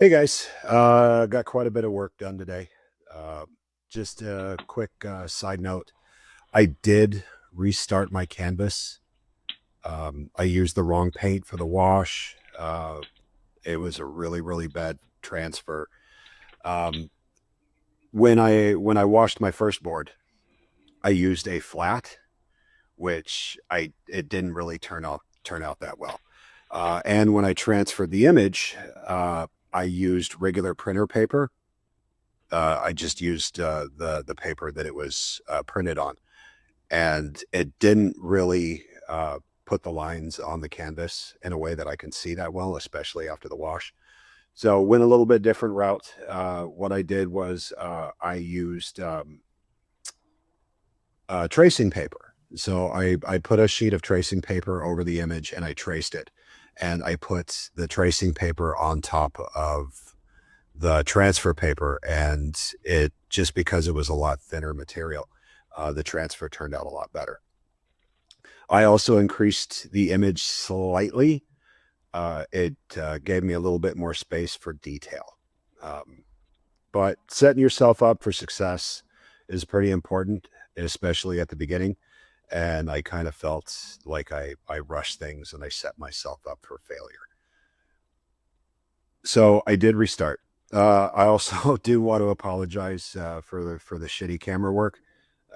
Hey guys, got quite a bit of work done today. Uh, just a quick side note. I did restart my canvas. I used the wrong paint for the wash. It was a really bad transfer. Um, when I washed my first board, I used a flat, which I it didn't really turn out that well. And when I transferred the image, I used regular printer paper. I just used the paper that it was printed on, and it didn't really put the lines on the canvas in a way that I can see that well, especially after the wash. So went a little bit different route. What I did was I used tracing paper. So I put a sheet of tracing paper over the image and I traced it, and I put the tracing paper on top of the transfer paper, and it just because it was a lot thinner material, the transfer turned out a lot better. I also increased the image slightly. It gave me a little bit more space for detail. Um, but setting yourself up for success is pretty important, especially at the beginning. And I kind of felt like I rushed things and I set myself up for failure. So I did restart. I also do want to apologize for the shitty camera work.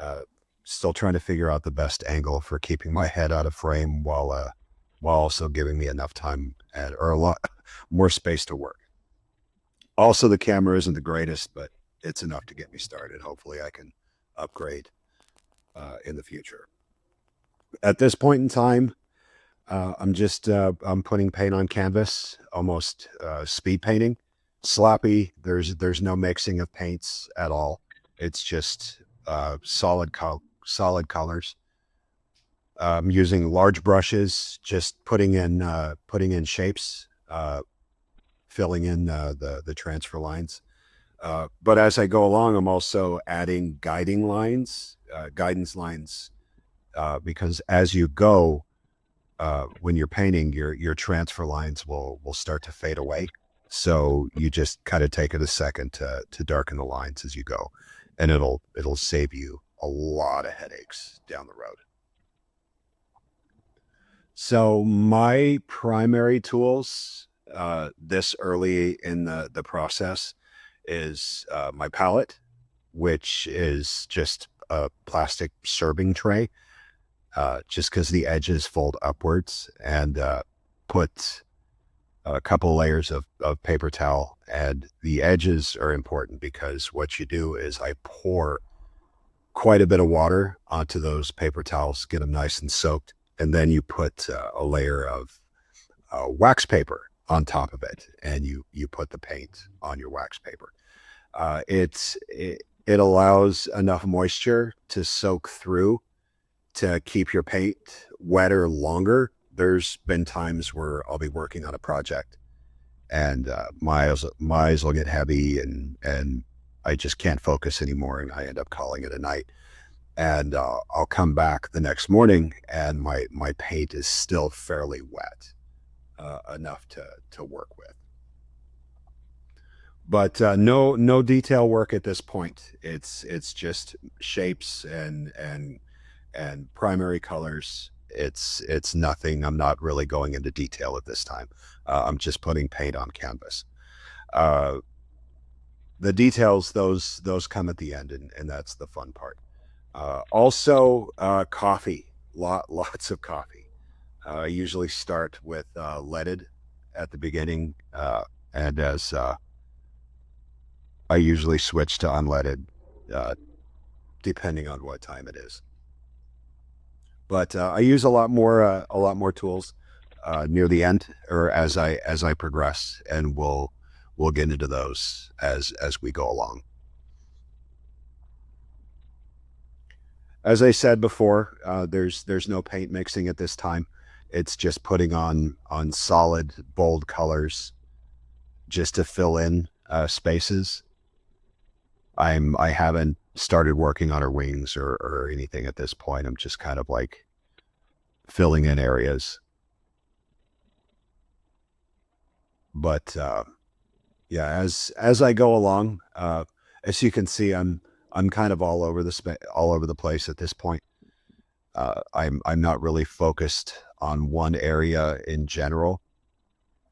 Uh, Still trying to figure out the best angle for keeping my head out of frame while also giving me enough time or a lot more space to work. Also, the camera isn't the greatest, but it's enough to get me started. Hopefully, I can upgrade in the future. At this point in time, I'm putting paint on canvas, almost speed painting, sloppy. There's no mixing of paints at all. It's just solid colors. Using large brushes, just putting in shapes, filling in the transfer lines. But as I go along, I'm also adding guidance lines, because as you go, when you're painting, your transfer lines will start to fade away. So you just kind of take it a second to darken the lines as you go, and it'll save you a lot of headaches down the road. So my primary tools this early in the process is my palette, which is just a plastic serving tray, just because the edges fold upwards, and put a couple layers of paper towel. And the edges are important because what you do is I pour quite a bit of water onto those paper towels, get them nice and soaked, and then you put a layer of wax paper on top of it, and you put the paint on your wax paper. It allows enough moisture to soak through to keep your paint wetter longer. There's been times where I'll be working on a project and my eyes will get heavy, and I just can't focus anymore, and I end up calling it a night. And I'll come back the next morning and my paint is still fairly wet, enough to work with. But no detail work at this point. It's just shapes and primary colors. It's nothing. I'm not really going into detail at this time. I'm just putting paint on canvas. Uh, the details, those come at the end, and that's the fun part. Also, coffee. Lots of coffee. I usually start with leaded at the beginning, and as I usually switch to unleaded, uh, depending on what time it is. But I use a lot more tools near the end, or as I progress, and we'll get into those as we go along. As I said before, there's no paint mixing at this time. It's just putting on solid bold colors just to fill in spaces. I haven't started working on her wings or anything at this point. I'm just kind of like filling in areas. But Yeah, as I go along, as you can see, I'm kind of all over the place at this point. I'm not really focused on one area in general.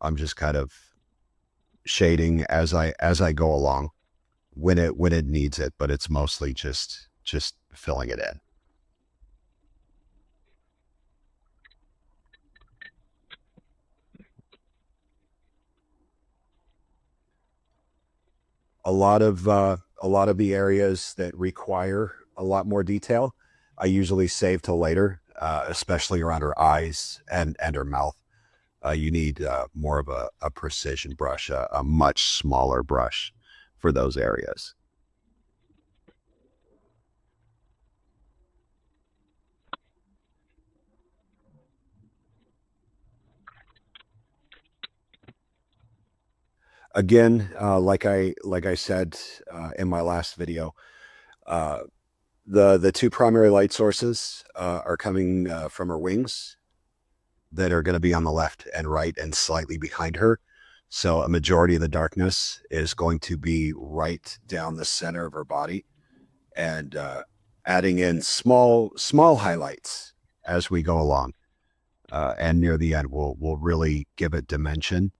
I'm just kind of shading as I go along when it needs it, but it's mostly just filling it in. A lot of the areas that require a lot more detail, I usually save till later, especially around her eyes and her mouth. You need more of a precision brush, a much smaller brush for those areas. Again, like I said in my last video, uh, the two primary light sources are coming from her wings that are going to be on the left and right and slightly behind her. So a majority of the darkness is going to be right down the center of her body, and adding in small highlights as we go along. And near the end, we'll really give it dimension.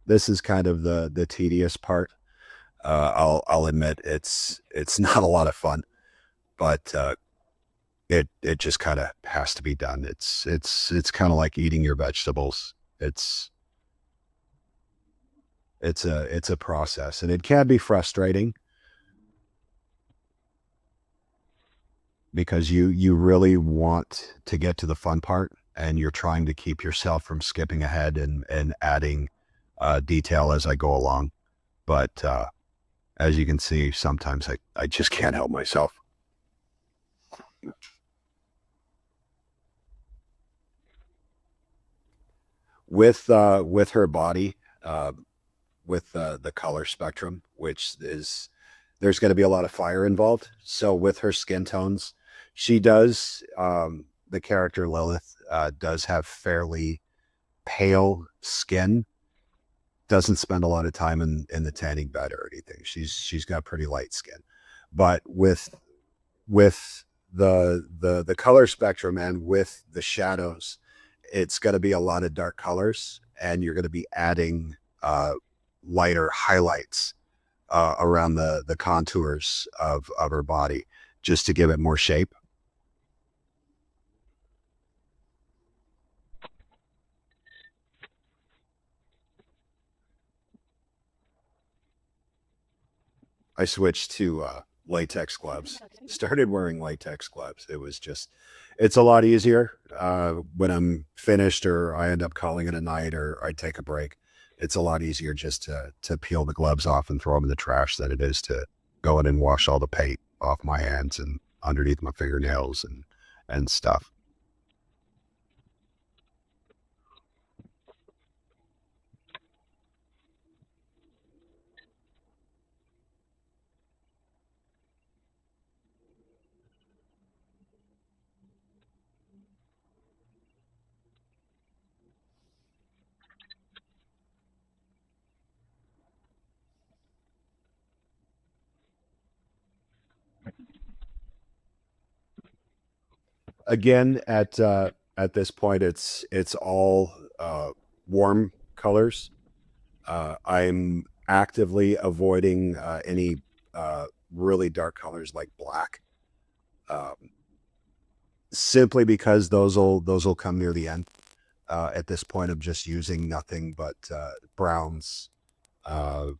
This is kind of the tedious part. I'll admit it's not a lot of fun, but it just kind of has to be done. It's kind of like eating your vegetables. It's it's a process, and it can be frustrating because you really want to get to the fun part, and you're trying to keep yourself from skipping ahead and adding detail as I go along. But as you can see, sometimes I just can't help myself. With her body, uh, with the color spectrum, which is there's going to be a lot of fire involved. So with her skin tones, she does the character Lilith does have fairly pale skin. Doesn't spend a lot of time in the tanning bed or anything. She's got pretty light skin, but with the color spectrum and with the shadows, it's going to be a lot of dark colors, and you're going to be adding lighter highlights around the contours of her body just to give it more shape. I switched to latex gloves. Started wearing latex gloves. It was just, it's a lot easier when I'm finished, or I end up calling it a night, or I take a break. It's a lot easier just to peel the gloves off and throw them in the trash than it is to go in and wash all the paint off my hands and underneath my fingernails and stuff. Again, at this point, it's all warm colors. I'm actively avoiding any really dark colors like black, um, simply because those will come near the end. At this point, I'm just using nothing but browns. Uh,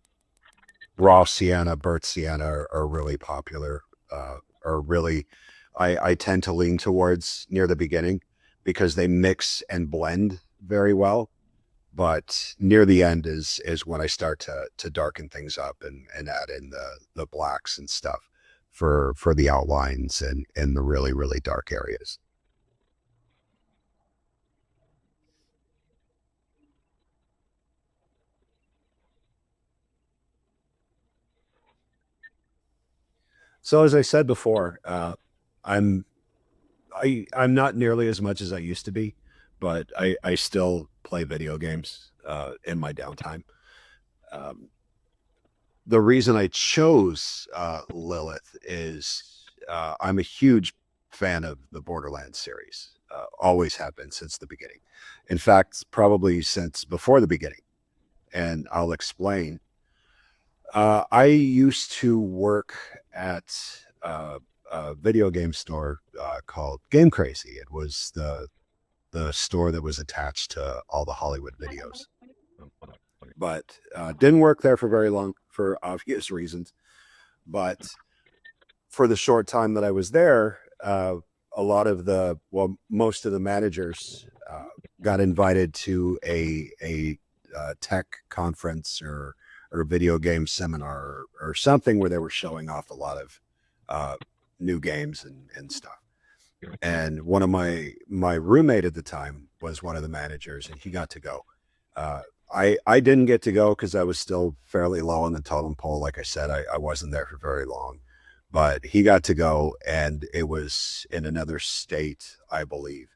Raw sienna, burnt sienna are really popular. Are really, I tend to lean towards near the beginning because they mix and blend very well. But near the end is when I start to darken things up and add in the blacks and stuff for the outlines and the really dark areas. So as I said before, I'm I'm not nearly as much as I used to be, but I still play video games in my downtime. Um, the reason I chose Lilith is I'm a huge fan of the Borderlands series. Always have been since the beginning. In fact, probably since before the beginning. And I'll explain. I used to work at a video game store called Game Crazy. It was the store that was attached to all the Hollywood videos. But didn't work there for very long for obvious reasons. But for the short time that I was there, a lot of most of the managers got invited to a tech conference or video game seminar or something where they were showing off a lot of uh, new games and stuff. And one of my roommate at the time was one of the managers, and he got to go. Uh, I didn't get to go because I was still fairly low on the totem pole. Like I said, I wasn't there for very long, but he got to go, and it was in another state, I believe.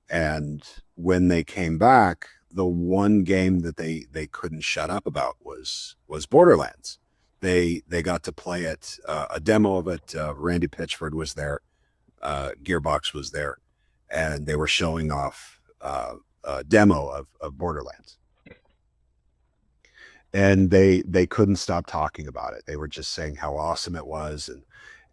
And when they came back, the one game that they couldn't shut up about was Borderlands. They got to play it, a demo of it. Randy Pitchford was there, Gearbox was there, and they were showing off a demo of Borderlands. And they couldn't stop talking about it. They were just saying how awesome it was,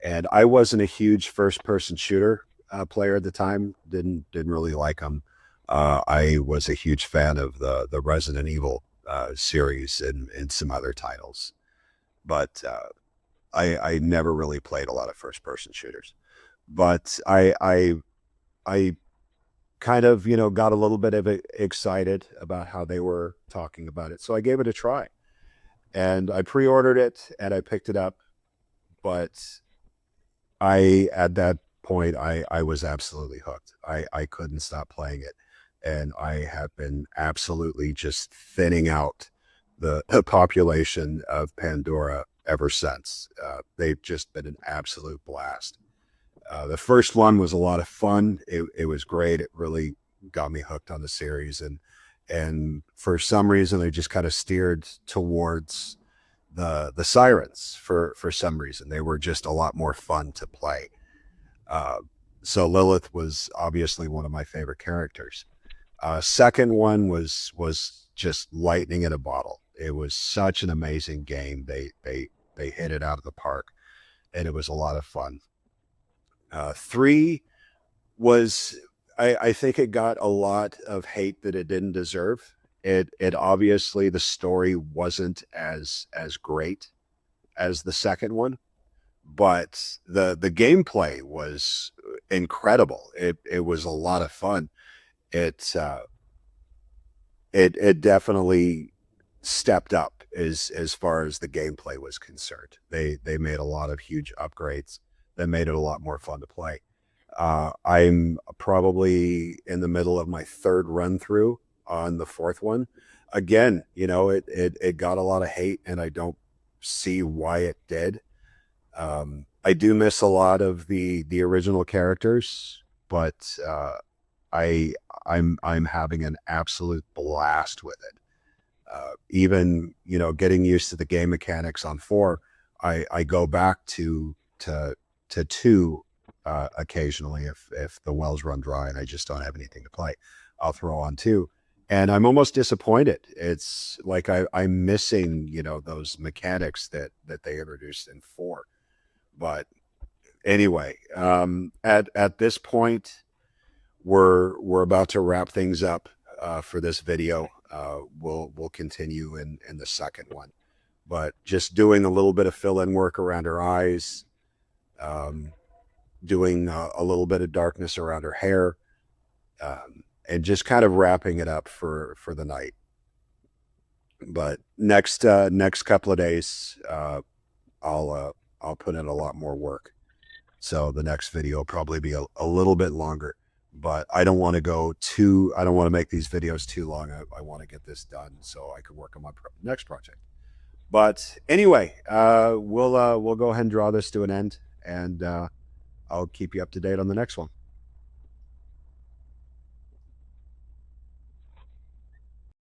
and I wasn't a huge first person shooter player at the time. Didn't really like them. I was a huge fan of the Resident Evil series and some other titles, but I never really played a lot of first person shooters. But I kind of got a little bit of excited about how they were talking about it, so I gave it a try, and I pre-ordered it and I picked it up. But I at that point I was absolutely hooked. I couldn't stop playing it, and I have been absolutely just thinning out the population of Pandora ever since. They've just been an absolute blast. The first one was a lot of fun. It was great. It really got me hooked on the series, and for some reason I just kind of steered towards the sirens for some reason. They were just a lot more fun to play. Uh, so Lilith was obviously one of my favorite characters. Second one was just lightning in a bottle. It was such an amazing game. They hit it out of the park, and it was a lot of fun. Three was I think it got a lot of hate that it didn't deserve. It obviously the story wasn't as great as the second one, but the gameplay was incredible. It was a lot of fun. It definitely stepped up as far as the gameplay was concerned. They made a lot of huge upgrades that made it a lot more fun to play. I'm probably in the middle of my third run through on the fourth one. Again, it got a lot of hate, and I don't see why it did. I do miss a lot of the original characters, but I I'm having an absolute blast with it. Even getting used to the game mechanics on four, I go back to two occasionally if the wells run dry and I just don't have anything to play. I'll throw on two, and I'm almost disappointed. It's like I'm missing those mechanics that they introduced in four. But anyway, at this point, we're about to wrap things up for this video. We'll continue in the second one, but just doing a little bit of fill-in work around her eyes, um, doing a little bit of darkness around her hair, and just kind of wrapping it up for the night. But next couple of days, I'll put in a lot more work. So the next video will probably be a little bit longer, but I don't want to make these videos too long. I want to get this done so I can work on my next project. But anyway, we'll go ahead and draw this to an end, and I'll keep you up to date on the next one.